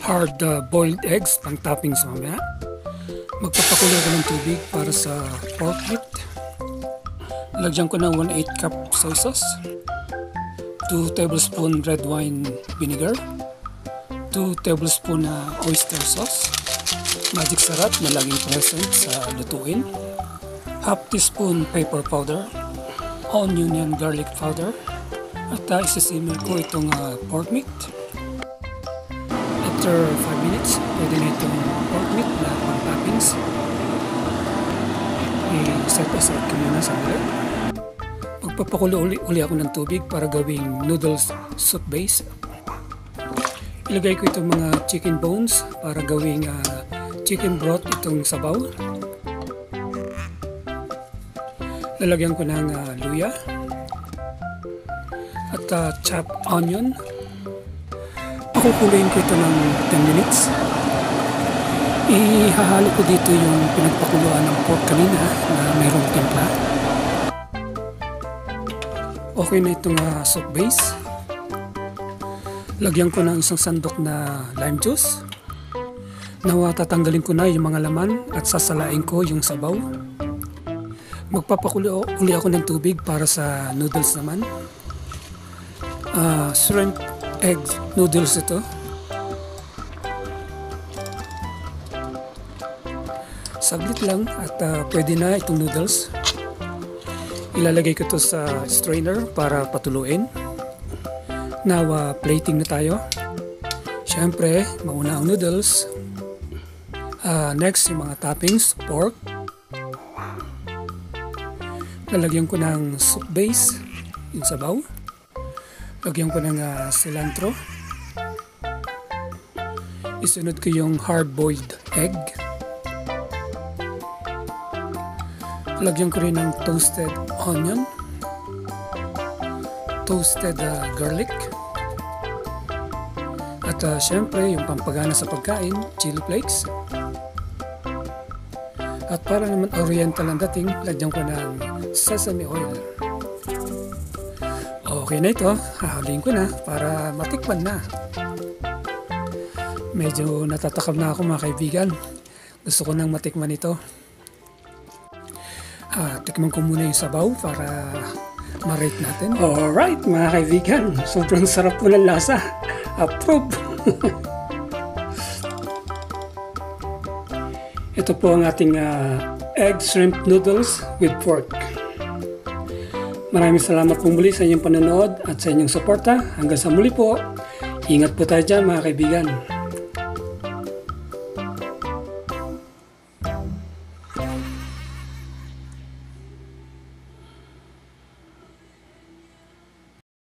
hard boiled eggs pang toppings mamaya. Magpapakulo ko ng tubig para sa pork meat. Lagyan ko ng 1/8 cup soy sauce, 2 tablespoon red wine vinegar, 2 tablespoon oyster sauce, magic sarap na laging present sa lutuin, half teaspoon pepper powder, onion and garlic powder, at isisimmer ko itong pork meat. After 5 minutes, pwede na itong pork meat na pang toppings. I-set aside ko muna sa ulit. Magpapakulo uli ako ng tubig para gawing noodles soup base. Ilagay ko itong mga chicken bones para gawing chicken broth itong sabaw. Lalagyan ko ng luya at chopped onion. Pakukuloyin ko ito ng 10 minutes. Ihahalo ko dito yung pinagpakuluan ng pork kanina na mayroong timpla. Okay na itong soup base. Lagyan ko ng isang sandok na lime juice. Nawa tatanggalin ko na yung mga laman at sasalain ko yung sabaw. Magpapakulo uli ako ng tubig para sa noodles naman. Shrimp egg noodles ito. Saglit lang at pwede na itong noodles. Ilalagay ko ito sa strainer para patuluin. Now, plating na tayo. Siyempre, mauna ang noodles. Next, yung mga toppings, pork. Lalagyan ko ng soup base, yung sabaw. Lagyan ko ng cilantro. Isunod ko yung hard-boiled egg. Lagyan ko rin ng toasted onion, toasted garlic, at syempre yung pampagana sa pagkain, chili flakes. At para naman oriental ang dating, lagyan ko ng sesame oil. Okay na ito, hahaluin ko na para matikman na. Medyo natatakam na ako mga kaibigan. Gusto ko nang matikman ito. Tikman ko muna yung sabaw para ma-rate natin. Alright mga kaibigan, sobrang sarap po ng lasa. Approve! Ito po ang ating egg shrimp noodles with pork. Maraming salamat po muli sa inyong panonood at sa inyong suporta. Hanggang sa muli po. Ingat po tayo dyan mga kaibigan.